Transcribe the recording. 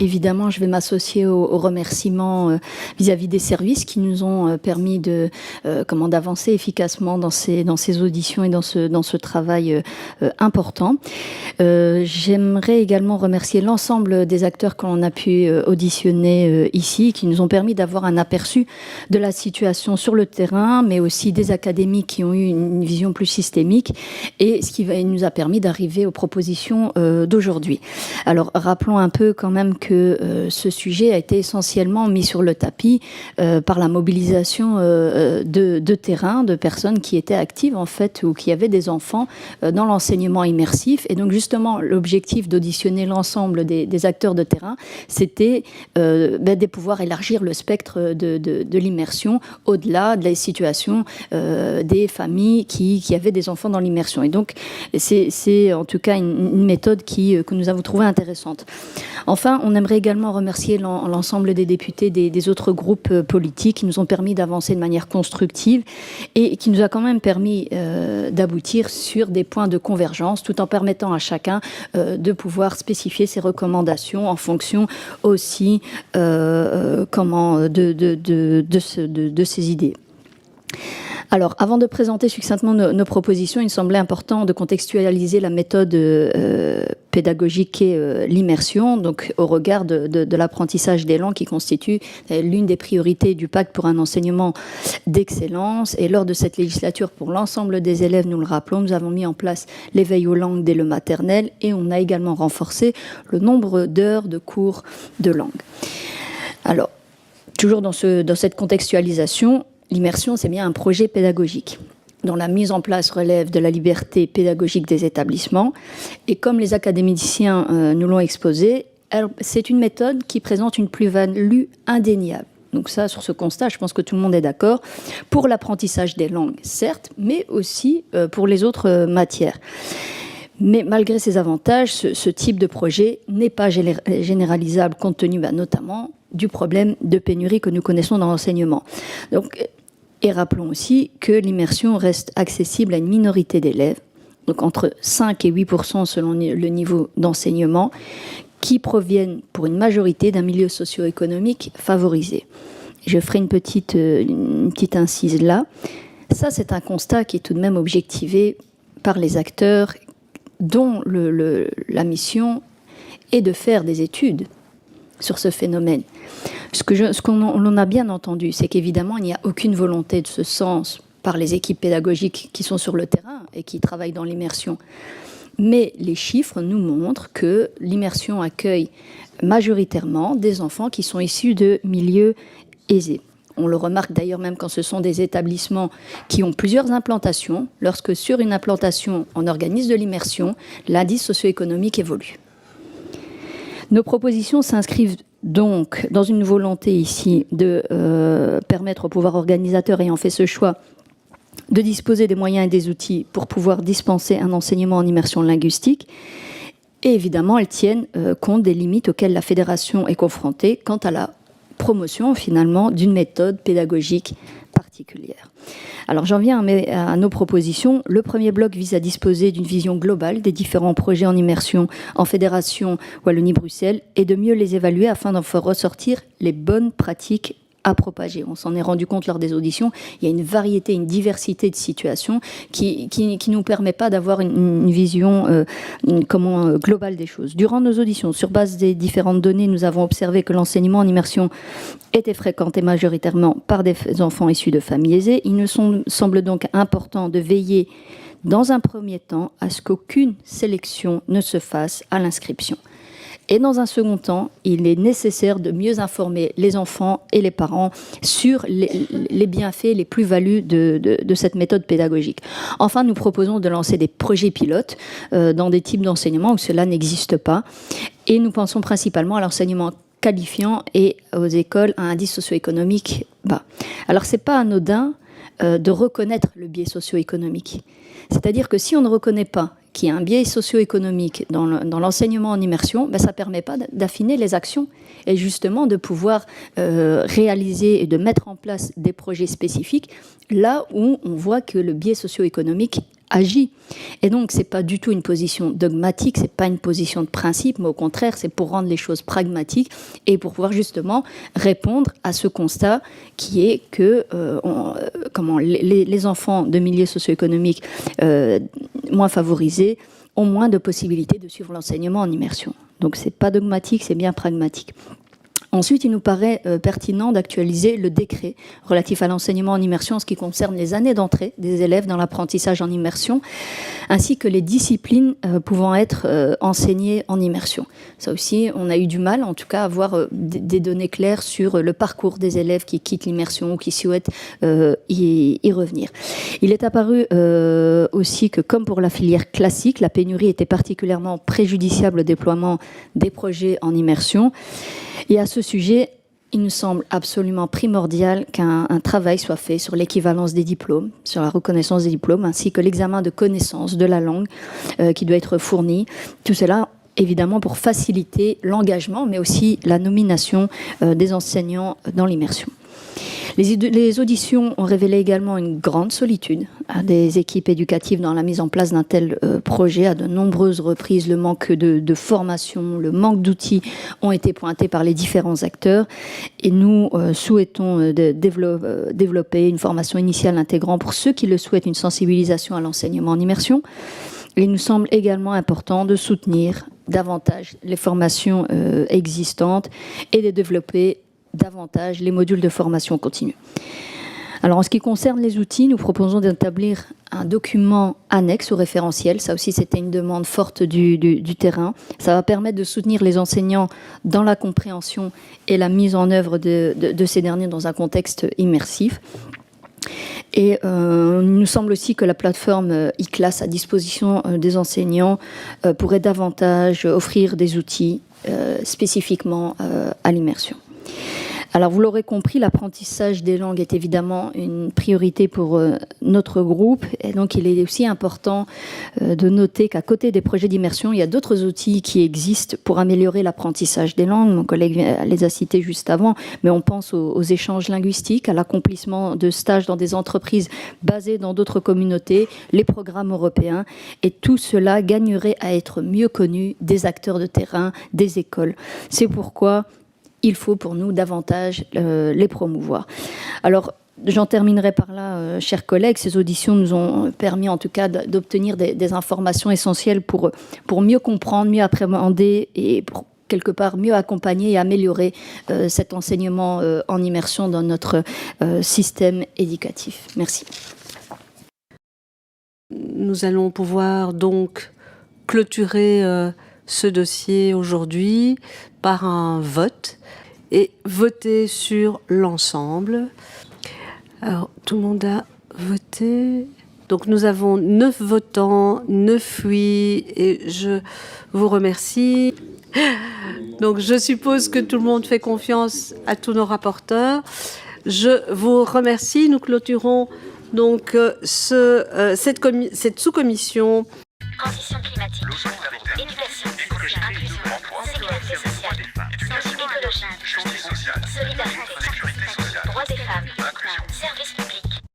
Évidemment, je vais m'associer aux remerciements vis-à-vis des services qui nous ont permis d'avancer efficacement dans ces auditions et dans ce travail important. J'aimerais également remercier l'ensemble des acteurs qu'on a pu auditionner ici, qui nous ont permis d'avoir un aperçu de la situation sur le terrain, mais aussi des académiques qui ont eu une vision plus systémique, et ce qui nous a permis d'arriver aux propositions d'aujourd'hui. Alors, rappelons un peu quand même que ce sujet a été essentiellement mis sur le tapis par la mobilisation de terrain, de personnes qui étaient actives en fait, ou qui avaient des enfants dans l'enseignement immersif. Et donc justement, l'objectif d'auditionner l'ensemble des acteurs de terrain, c'était de pouvoir élargir le spectre de l'immersion au-delà de la situation des familles qui avaient des enfants dans l'immersion. Et donc, c'est en tout cas une méthode que nous avons trouvée intéressante. Enfin, on aimerait également remercier l'ensemble des députés des autres groupes politiques qui nous ont permis d'avancer de manière constructive et qui nous a quand même permis d'aboutir sur des points de convergence, tout en permettant à chacun de pouvoir spécifier ses recommandations en fonction aussi de ses idées. Alors, avant de présenter succinctement nos propositions, il me semblait important de contextualiser la méthode pédagogique qu'est l'immersion, donc au regard de l'apprentissage des langues qui constitue l'une des priorités du pacte pour un enseignement d'excellence. Et lors de cette législature, pour l'ensemble des élèves, nous le rappelons, nous avons mis en place l'éveil aux langues dès le maternel et on a également renforcé le nombre d'heures de cours de langue. Alors, toujours dans cette contextualisation, l'immersion, c'est bien un projet pédagogique dont la mise en place relève de la liberté pédagogique des établissements. Et comme les académiciens nous l'ont exposé, c'est une méthode qui présente une plus-value indéniable. Donc ça, sur ce constat, je pense que tout le monde est d'accord, pour l'apprentissage des langues, certes, mais aussi pour les autres matières. Mais malgré ces avantages, ce type de projet n'est pas généralisable compte tenu notamment du problème de pénurie que nous connaissons dans l'enseignement. Et rappelons aussi que l'immersion reste accessible à une minorité d'élèves, donc entre 5 et 8% selon le niveau d'enseignement, qui proviennent pour une majorité d'un milieu socio-économique favorisé. Je ferai une petite incise là. Ça, c'est un constat qui est tout de même objectivé par les acteurs dont la mission est de faire des études sur ce phénomène. Ce qu'on a bien entendu, c'est qu'évidemment, il n'y a aucune volonté de ce sens par les équipes pédagogiques qui sont sur le terrain et qui travaillent dans l'immersion. Mais les chiffres nous montrent que l'immersion accueille majoritairement des enfants qui sont issus de milieux aisés. On le remarque d'ailleurs même quand ce sont des établissements qui ont plusieurs implantations, lorsque sur une implantation on organise de l'immersion, l'indice socio-économique évolue. Nos propositions s'inscrivent donc dans une volonté ici de permettre au pouvoir organisateur ayant fait ce choix de disposer des moyens et des outils pour pouvoir dispenser un enseignement en immersion linguistique. Et évidemment, elles tiennent compte des limites auxquelles la fédération est confrontée quant à la promotion finalement d'une méthode pédagogique particulière. Alors j'en viens à nos propositions. Le premier bloc vise à disposer d'une vision globale des différents projets en immersion en fédération Wallonie-Bruxelles et de mieux les évaluer afin d'en faire ressortir les bonnes pratiques à propager. On s'en est rendu compte lors des auditions. Il y a une variété, une diversité de situations qui nous permet pas d'avoir une vision globale des choses. Durant nos auditions, sur base des différentes données, nous avons observé que l'enseignement en immersion était fréquenté majoritairement par des enfants issus de familles aisées. Il nous semble donc important de veiller dans un premier temps à ce qu'aucune sélection ne se fasse à l'inscription. Et dans un second temps, il est nécessaire de mieux informer les enfants et les parents sur les bienfaits, les plus-values de cette méthode pédagogique. Enfin, nous proposons de lancer des projets pilotes dans des types d'enseignement où cela n'existe pas. Et nous pensons principalement à l'enseignement qualifiant et aux écoles à indice socio-économique bas. Alors, ce n'est pas anodin de reconnaître le biais socio-économique. C'est-à-dire que si on ne reconnaît pas qu'il y a un biais socio-économique dans l'enseignement en immersion, ça ne permet pas d'affiner les actions et justement de pouvoir réaliser et de mettre en place des projets spécifiques là où on voit que le biais socio-économique agit. Et donc, c'est pas du tout une position dogmatique, c'est pas une position de principe, mais au contraire, c'est pour rendre les choses pragmatiques et pour pouvoir justement répondre à ce constat qui est que les enfants de milieux socio-économiques moins favorisés ont moins de possibilités de suivre l'enseignement en immersion. Donc, c'est pas dogmatique, c'est bien pragmatique. Ensuite, il nous paraît pertinent d'actualiser le décret relatif à l'enseignement en immersion en ce qui concerne les années d'entrée des élèves dans l'apprentissage en immersion, ainsi que les disciplines pouvant être enseignées en immersion. Ça aussi, on a eu du mal, en tout cas, à avoir des données claires sur le parcours des élèves qui quittent l'immersion ou qui souhaitent y revenir. Il est apparu aussi que, comme pour la filière classique, la pénurie était particulièrement préjudiciable au déploiement des projets en immersion. Et à ce sujet, il nous semble absolument primordial qu'un travail soit fait sur l'équivalence des diplômes, sur la reconnaissance des diplômes, ainsi que l'examen de connaissance de la langue qui doit être fourni. Tout cela, évidemment, pour faciliter l'engagement, mais aussi la nomination des enseignants dans l'immersion. Les auditions ont révélé également une grande solitude des équipes éducatives dans la mise en place d'un tel projet. À de nombreuses reprises, le manque de formation, le manque d'outils ont été pointés par les différents acteurs. Et nous souhaitons développer une formation initiale intégrant pour ceux qui le souhaitent une sensibilisation à l'enseignement en immersion. Il nous semble également important de soutenir davantage les formations existantes et de développer davantage les modules de formation continue. Alors, en ce qui concerne les outils, nous proposons d'établir un document annexe au référentiel. Ça aussi, c'était une demande forte du terrain. Ça va permettre de soutenir les enseignants dans la compréhension et la mise en œuvre de ces derniers dans un contexte immersif. Et il nous semble aussi que la plateforme e-class à disposition des enseignants pourrait davantage offrir des outils spécifiquement à l'immersion. Alors, vous l'aurez compris, l'apprentissage des langues est évidemment une priorité pour notre groupe. Et donc, il est aussi important de noter qu'à côté des projets d'immersion, il y a d'autres outils qui existent pour améliorer l'apprentissage des langues. Mon collègue les a cités juste avant, mais on pense aux échanges linguistiques, à l'accomplissement de stages dans des entreprises basées dans d'autres communautés, les programmes européens. Et tout cela gagnerait à être mieux connu des acteurs de terrain, des écoles. C'est pourquoi il faut pour nous davantage les promouvoir. Alors, j'en terminerai par là, chers collègues. Ces auditions nous ont permis en tout cas d'obtenir des informations essentielles pour mieux comprendre, mieux appréhender et pour quelque part mieux accompagner et améliorer cet enseignement en immersion dans notre système éducatif. Merci. Nous allons pouvoir donc clôturer ce dossier aujourd'hui par un vote et voter sur l'ensemble. Alors, tout le monde a voté. Donc, nous avons 9 votants, 9 oui, et je vous remercie. Donc, je suppose que tout le monde fait confiance à tous nos rapporteurs. Je vous remercie. Nous clôturons donc cette sous-commission. Transition climatique, éducation, inclusion,